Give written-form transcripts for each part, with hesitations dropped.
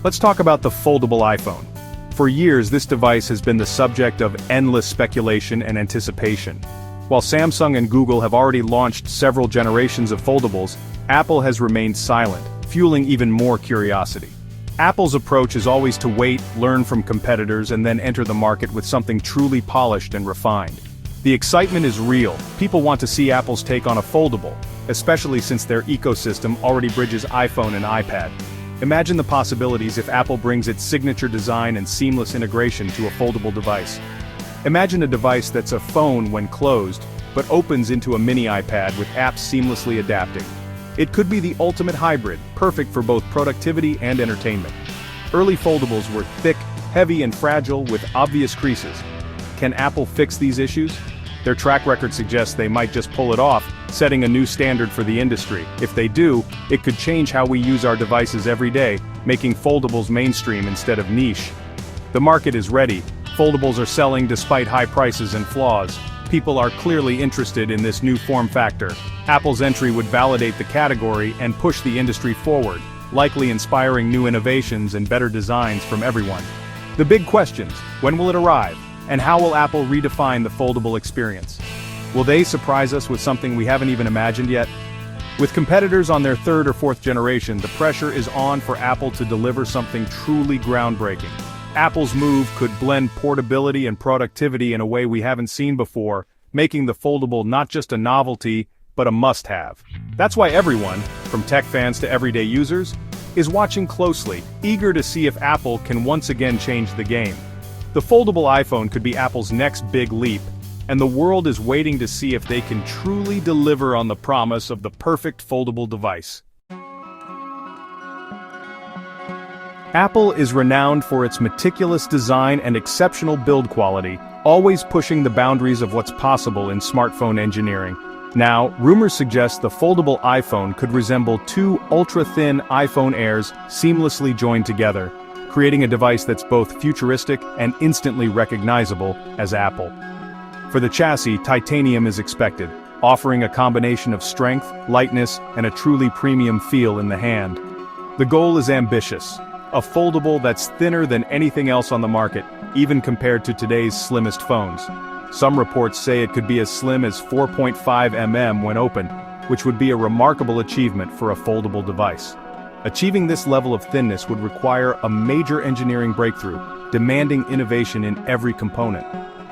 Let's talk about the foldable iPhone. For years, this device has been the subject of endless speculation and anticipation. While Samsung and Google have already launched several generations of foldables, Apple has remained silent, fueling even more curiosity. Apple's approach is always to wait, learn from competitors, and then enter the market with something truly polished and refined. The excitement is real. People want to see Apple's take on a foldable, especially since their ecosystem already bridges iPhone and iPad. Imagine the possibilities if Apple brings its signature design and seamless integration to a foldable device. Imagine a device that's a phone when closed, but opens into a mini iPad with apps seamlessly adapting. It could be the ultimate hybrid, perfect for both productivity and entertainment. Early foldables were thick, heavy and fragile with obvious creases. Can Apple fix these issues? Their track record suggests they might just pull it off, setting a new standard for the industry. If they do, it could change how we use our devices every day, making foldables mainstream instead of niche. The market is ready. Foldables are selling despite high prices and flaws. People are clearly interested in this new form factor. Apple's entry would validate the category and push the industry forward, likely inspiring new innovations and better designs from everyone. The big questions: when will it arrive? And how will Apple redefine the foldable experience? Will they surprise us with something we haven't even imagined yet? With competitors on their third or fourth generation, the pressure is on for Apple to deliver something truly groundbreaking. Apple's move could blend portability and productivity in a way we haven't seen before, making the foldable not just a novelty, but a must-have. That's why everyone, from tech fans to everyday users, is watching closely, eager to see if Apple can once again change the game. The foldable iPhone could be Apple's next big leap, and the world is waiting to see if they can truly deliver on the promise of the perfect foldable device. Apple is renowned for its meticulous design and exceptional build quality, always pushing the boundaries of what's possible in smartphone engineering. Now, rumors suggest the foldable iPhone could resemble two ultra-thin iPhone Airs seamlessly joined together, creating a device that's both futuristic and instantly recognizable as Apple. For the chassis, titanium is expected, offering a combination of strength, lightness, and a truly premium feel in the hand. The goal is ambitious: a foldable that's thinner than anything else on the market, even compared to today's slimmest phones. Some reports say it could be as slim as 4.5 mm when open, which would be a remarkable achievement for a foldable device. Achieving this level of thinness would require a major engineering breakthrough, demanding innovation in every component.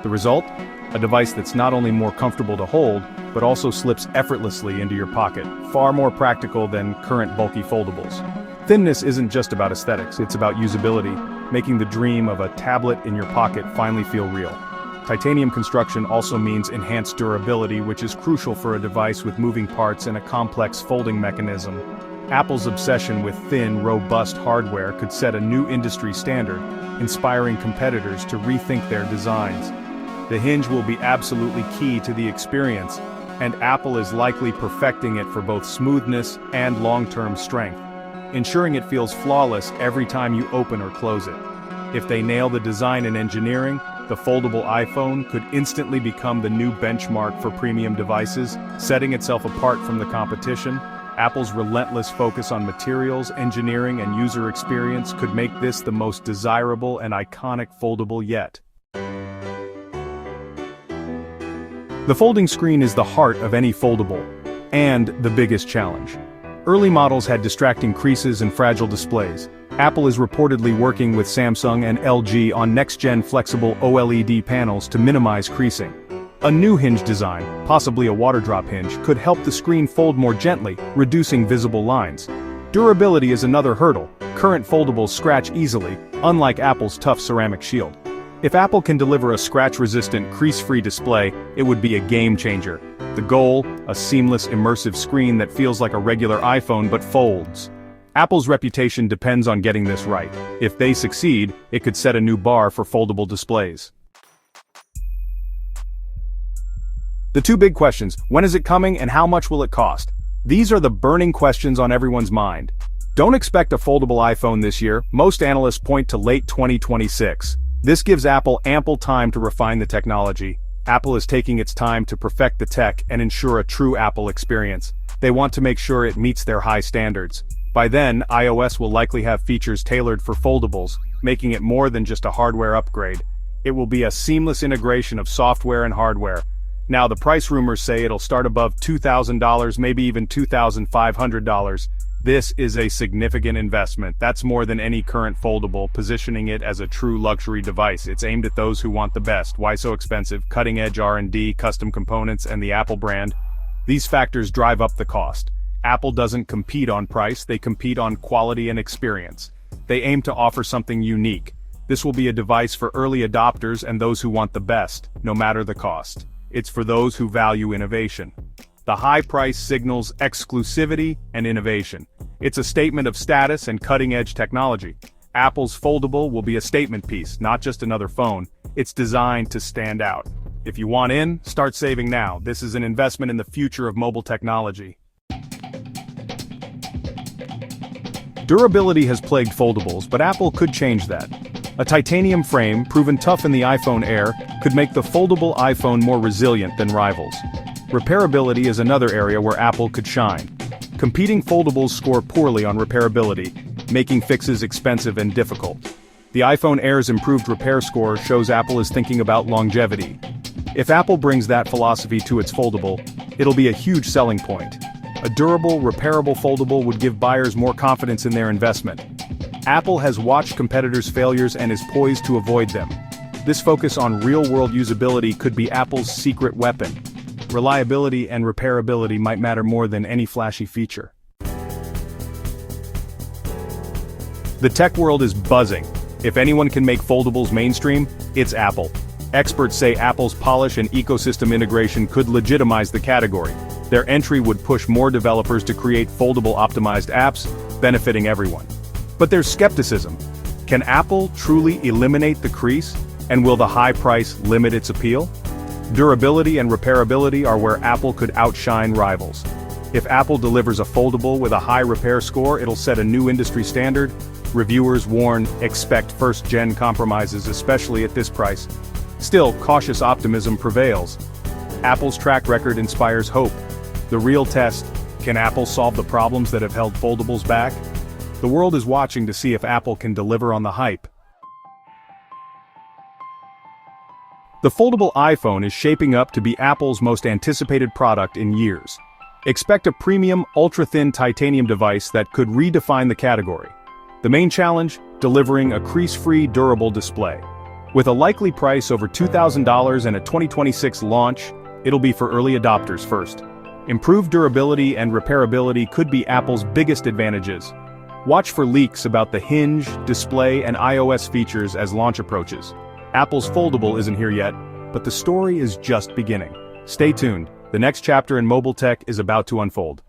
The result? A device that's not only more comfortable to hold, but also slips effortlessly into your pocket, far more practical than current bulky foldables. Thinness isn't just about aesthetics, it's about usability, making the dream of a tablet in your pocket finally feel real. Titanium construction also means enhanced durability, which is crucial for a device with moving parts and a complex folding mechanism. Apple's obsession with thin, robust hardware could set a new industry standard, inspiring competitors to rethink their designs. The hinge will be absolutely key to the experience, and Apple is likely perfecting it for both smoothness and long-term strength, ensuring it feels flawless every time you open or close it. If they nail the design and engineering, the foldable iPhone could instantly become the new benchmark for premium devices, setting itself apart from the competition. Apple's relentless focus on materials, engineering, and user experience could make this the most desirable and iconic foldable yet. The folding screen is the heart of any foldable, and the biggest challenge. Early models had distracting creases and fragile displays. Apple is reportedly working with Samsung and LG on next-gen flexible OLED panels to minimize creasing. A new hinge design, possibly a water drop hinge, could help the screen fold more gently, reducing visible lines. Durability is another hurdle. Current foldables scratch easily, unlike Apple's tough ceramic shield. If Apple can deliver a scratch-resistant, crease-free display, it would be a game-changer. The goal, a seamless, immersive screen that feels like a regular iPhone but folds. Apple's reputation depends on getting this right. If they succeed, it could set a new bar for foldable displays. The two big questions: when is it coming and how much will it cost? These are the burning questions on everyone's mind. Don't expect a foldable iPhone this year. Most analysts point to late 2026. This gives Apple ample time to refine the technology. Apple is taking its time to perfect the tech and ensure a true Apple experience. They want to make sure it meets their high standards. By then, iOS will likely have features tailored for foldables, making it more than just a hardware upgrade. It will be a seamless integration of software and hardware. Now, the price rumors say it'll start above $2,000, maybe even $2,500. This is a significant investment. That's more than any current foldable, positioning it as a true luxury device. It's aimed at those who want the best. Why so expensive? Cutting-edge R&D, custom components, and the Apple brand. These factors drive up the cost. Apple doesn't compete on price, they compete on quality and experience. They aim to offer something unique. This will be a device for early adopters and those who want the best, no matter the cost. It's for those who value innovation. The high price signals exclusivity and innovation. It's a statement of status and cutting-edge technology. Apple's Foldable will be a statement piece, not just another phone. It's designed to stand out. If you want in, start saving now. This is an investment in the future of mobile technology. Durability has plagued foldables, but Apple could change that. A titanium frame, proven tough in the iPhone Air, could make the foldable iPhone more resilient than rivals. Repairability is another area where Apple could shine. Competing foldables score poorly on repairability, making fixes expensive and difficult. The iPhone Air's improved repair score shows Apple is thinking about longevity. If Apple brings that philosophy to its foldable, it'll be a huge selling point. A durable, repairable foldable would give buyers more confidence in their investment. Apple has watched competitors' failures and is poised to avoid them. This focus on real-world usability could be Apple's secret weapon. Reliability and repairability might matter more than any flashy feature. The tech world is buzzing. If anyone can make foldables mainstream, it's Apple. Experts say Apple's polish and ecosystem integration could legitimize the category. Their entry would push more developers to create foldable-optimized apps, benefiting everyone. But there's skepticism. Can Apple truly eliminate the crease? And will the high price limit its appeal? Durability and repairability are where Apple could outshine rivals. If Apple delivers a foldable with a high repair score, it'll set a new industry standard. Reviewers warn, expect first-gen compromises, especially at this price. Still, cautious optimism prevails. Apple's track record inspires hope. The real test, can Apple solve the problems that have held foldables back? The world is watching to see if Apple can deliver on the hype. The foldable iPhone is shaping up to be Apple's most anticipated product in years. Expect a premium, ultra-thin titanium device that could redefine the category. The main challenge? Delivering a crease-free, durable display. With a likely price over $2,000 and a 2026 launch, it'll be for early adopters first. Improved durability and repairability could be Apple's biggest advantages. Watch for leaks about the hinge, display, and iOS features as launch approaches. Apple's Foldable isn't here yet, but the story is just beginning. Stay tuned, the next chapter in mobile tech is about to unfold.